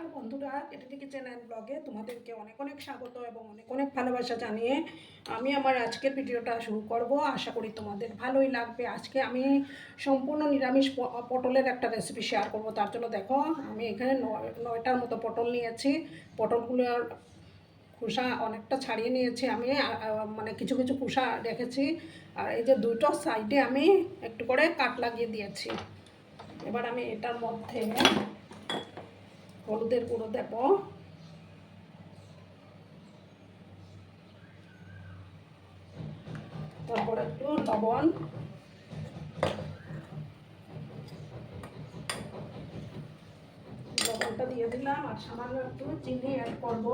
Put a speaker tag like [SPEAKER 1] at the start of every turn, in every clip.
[SPEAKER 1] নমস্কার বন্ধুরা, কেটিডি kitchen and ব্লগে তোমাদেরকে অনেক অনেক স্বাগত এবং অনেক অনেক ভালোবাসা জানিয়ে আমি আমার আজকের ভিডিওটা শুরু করব। আশা করি তোমাদের ভালোই লাগবে। আজকে আমি সম্পূর্ণ নিরামিষ পটলের একটা রেসিপি শেয়ার করব। তার জন্য দেখো, আমি এখানে নয়টার মতো পটল নিয়েছি। পটলগুলোর খোসা অনেকটা ছাড়িয়ে নিয়েছি আমি, মানে কিছু কিছু খোসা রেখেছি। আর এই যে দুটো সাইডে আমি একটু করে কাট লাগিয়ে দিয়েছি। এবার আমি এটার মধ্যে হলুদের গুঁড়ো দেব, তারপর একটু লবণ, লবণটা দিয়ে দিলাম আর সামান্য একটু চিনি অ্যাড করব।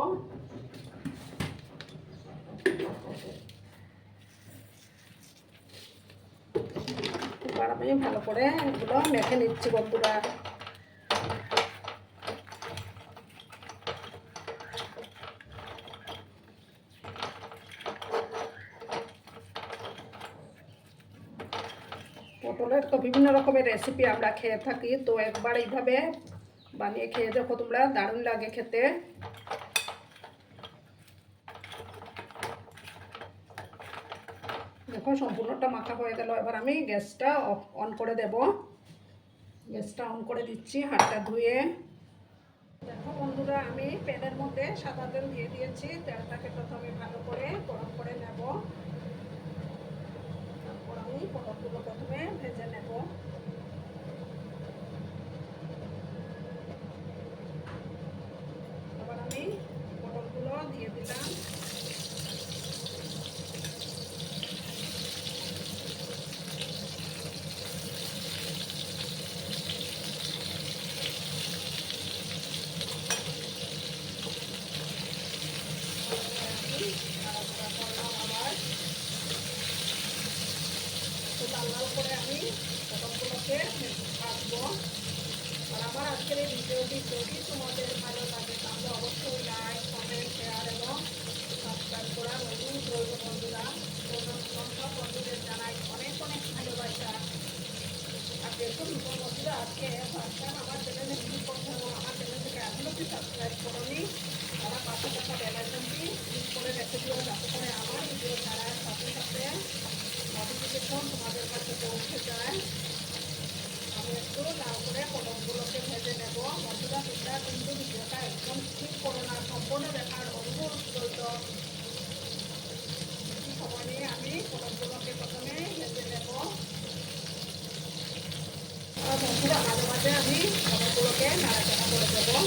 [SPEAKER 1] এবার আমি ভালো করে এগুলো মেখে নিচ্ছি বন্ধুরা। পটলের তো বিভিন্ন রকমের রেসিপি আমরা খেয়ে থাকি, তো একবার এইভাবে বানিয়ে খেয়ে দেখো তোমরা, দারুণ লাগে খেতে। দেখো সম্পূর্ণটা মাখা হয়ে গেল। এবার আমি গ্যাসটা অন করে দেব। গ্যাসটা অন করে দিচ্ছি হাতটা ধুয়ে। দেখো বন্ধুরা, আমি প্যানের মধ্যে সাদা তেল দিয়ে দিয়েছি। তেলটাকে প্রথমে ভালো করে গরম করে নেব। তারপর আমি পটলগুলো প্রথমে ভেজে নেব। এবার আমি পটলগুলো দিয়ে দিলাম। লাল লাল করে আমি পটলগুলোকে ভাজবো। আর আমার আজকের এই ভিডিওটি যদি তোমাদের ভালো লাগে তাহলে অবশ্যই লাইক, কমেন্ট, শেয়ার এবং সাবস্ক্রাইব করার অনুরোধ রইল বন্ধুরা। সব বন্ধুদের জানাই অনেক অনেক ভালোবাসা। আর দেখুন বন্ধুরা, আজকে ভাবলাম আমার চ্যানেলে ভিডিও করতে এবং আমার চ্যানেল থেকে এখনও কি সাবস্ক্রাইব করোনি, তারা পাশে থাকা বেল আইকনটি ক্লিক করে রেখে দিও, যাতে করে আমার ভিডিও ছাড়ার সাথে সাথে নোটিফিকেশন তোমাদের কাছে পৌঁছে যায়। আমি একটু লাল করে পটলগুলোকে ভেজে নেব। বন্ধুরা, তোমরা কিন্তু ভিডিওটা একদম স্কিপ করো না, সম্পূর্ণ দেখার অনুরোধ রইল। বেশি সময় নিয়ে আমি পটলগুলোকে প্রথমে ভেজে নেব। আর বন্ধুরা, মাঝে মাঝে আমি পটলগুলোকে নাড়াচাড়া করে দেবো।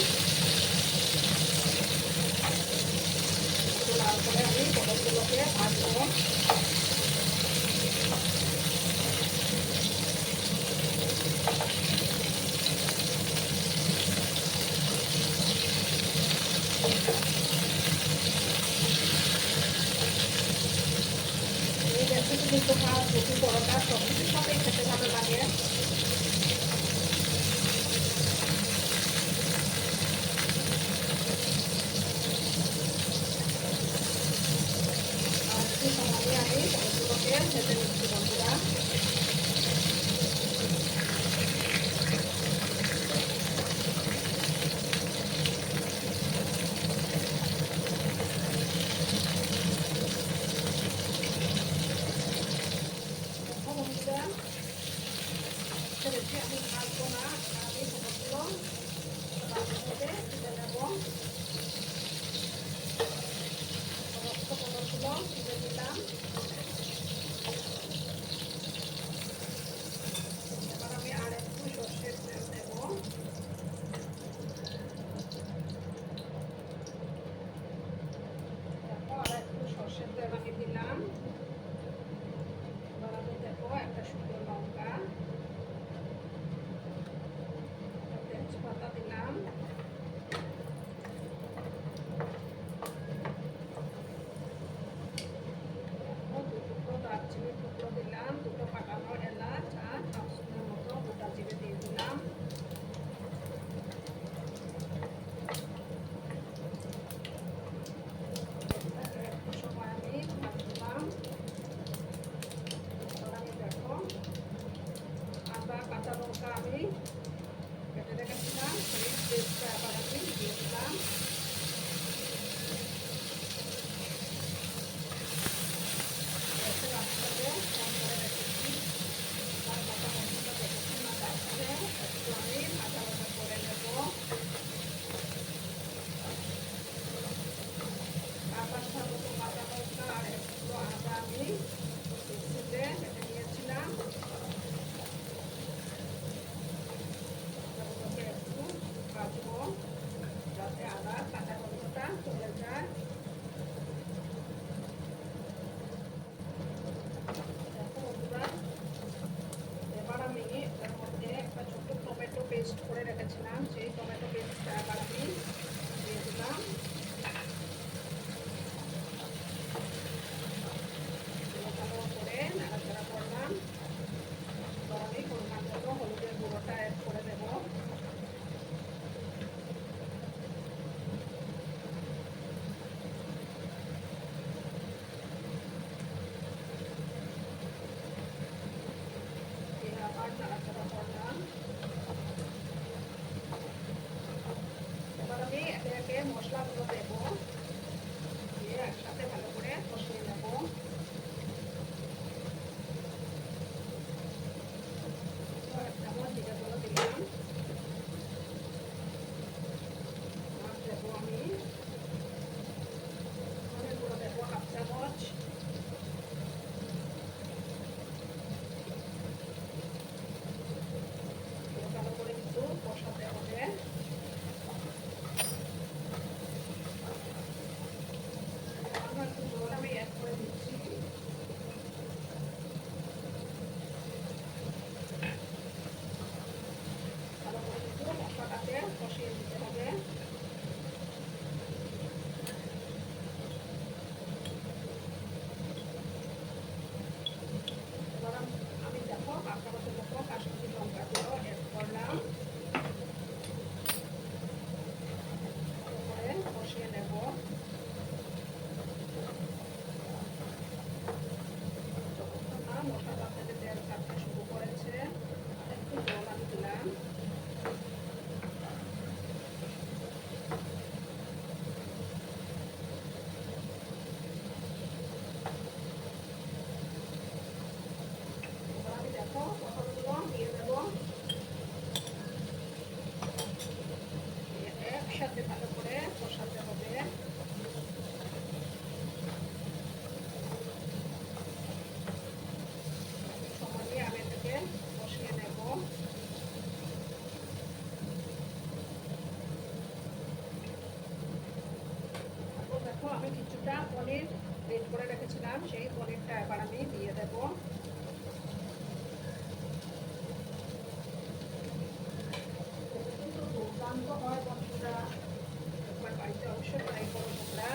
[SPEAKER 1] একটু লাল করে আমি পটলগুলোকে ভাজবো। এই রেসিপি কিন্তু ভাত, রুটি, পরোটা সব কিছুর সাথেই খেতে ভালো লাগে। আর একটু সময় আমি পটলগুলোকে ভেজে নিচ্ছি বন্ধুরা। দেখো বন্ধুরা, বেশি আমি ভাজবো না, আমি পটলগুলো ভালোভাবে তুলে নেব। সমস্ত পটলগুলো তুলে নিলাম। আমি কিছুটা পনির রেড করে রেখেছিলাম, সেই পনিরটা এবার আমি দিয়ে দেব। কিন্তু দুর্দান্ত হয় বন্ধুরা, একবার বাড়িতে অবশ্যই ট্রাই করো তোমরা।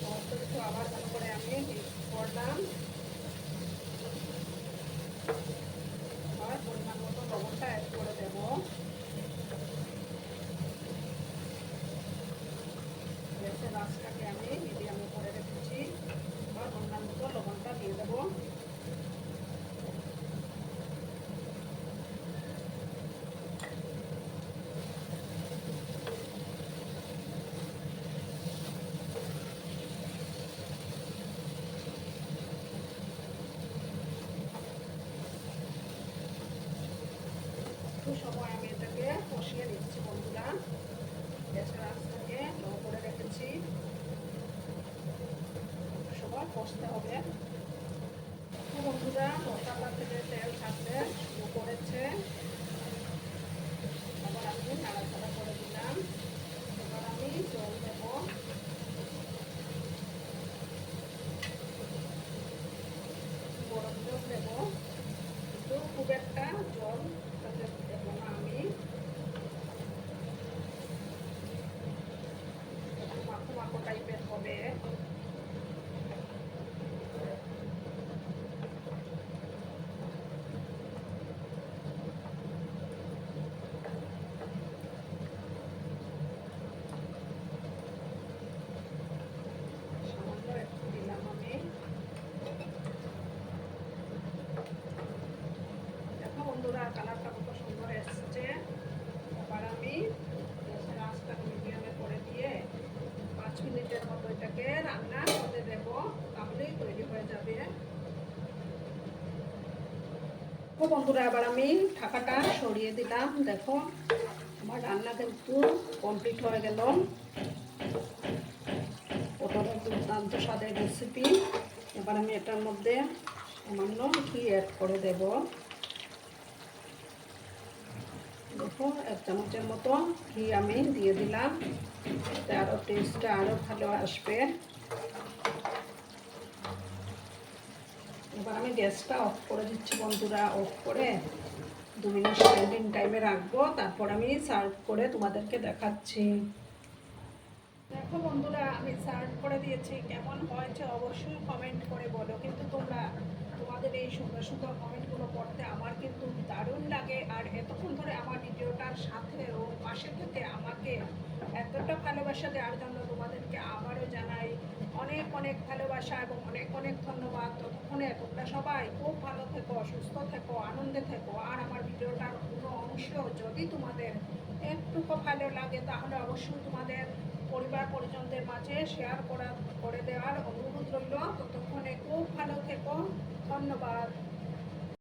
[SPEAKER 1] সমস্ত কিছু আবার ভালো করে আমি মিক্স করলাম। আর পরিমাণ মতো লবণটা অ্যাড করে দেব। গ্যাসের আঁচটাকে আমি মিডিয়ামে করে রেখেছি। আর পরিমাণ মতো লবণটা দিয়ে দেবো। একটু সময় আমি এটাকে কষিয়ে নিচ্ছি বন্ধুরা। গ্যাসের আঁচটাকে লো করে রেখেছি, সময় কষতে হবে। বন্ধুরা মশলা থেকে তেল ছাড়তে শুরু করেছে। আবার আমি নাড়াচাড়া করে দিলাম। এবার আমি জল দেব। গরম জল দেব, কিন্তু খুব একটা জল দেব না আমি। একটু মাখো মাখো টাইপের হবে। সামান্য একটু দিলাম আমি। দেখো বন্ধুরা কালারটা কত সুন্দর এসছে। এবার আমি গ্যাসের আঁচটা মিডিয়ামে করে দিয়ে 5 মিনিটের মতো এটাকে রান্না করতে দেব, তাহলেই তৈরি হয়ে যাবে। বন্ধুরা এবার আমি ঢাকাটা সরিয়ে দিলাম। দেখো আমার রান্না কিন্তু কমপ্লিট হয়ে গেল। পটলের দুর্দান্ত স্বাদের রেসিপি। এবার আমি এটার মধ্যে সামান্য ঘি অ্যাড করে দেব। দেখো 1 চামচের মতো ঘি আমি দিয়ে দিলাম, এতে আরও টেস্টটা আরও ভালো আসবে। এবার আমি গ্যাসটা অফ করে দিচ্ছি বন্ধুরা। অফ করে 2 মিনিট স্ট্যান্ডিং টাইমে রাখবো, তারপর আমি সার্ভ করে তোমাদেরকে দেখাচ্ছি। দেখো বন্ধুরা আমি সার্ভ করে দিয়েছি। কেমন হয়েছে অবশ্যই কমেন্ট করে বলো। কিন্তু তোমরা তোমাদের এই সুন্দর সুন্দর কমেন্টগুলো পড়তে আমার কিন্তু দারুণ লাগে। আর এতক্ষণ ধরে আমার ভিডিওটার সাথে ও পাশে থেকে আমাকে এতটা ভালোবাসা দেওয়ার জন্য তোমাদেরকে আবারও জানাই অনেক অনেক ভালোবাসা এবং অনেক অনেক ধন্যবাদ। ততক্ষণে তোমরা সবাই খুব ভালো থেকো, সুস্থ থেকো, আনন্দে থেকো। আর আমার ভিডিওটার কোনো অংশ যদি তোমাদের একটুকু ভালো লাগে তাহলে অবশ্যই তোমাদের পরিবার পরিজনদের মাঝে শেয়ার করে দেওয়ার অনুরোধ রইল। ততক্ষণে খুব ভালো থেকো। ধন্যবাদ।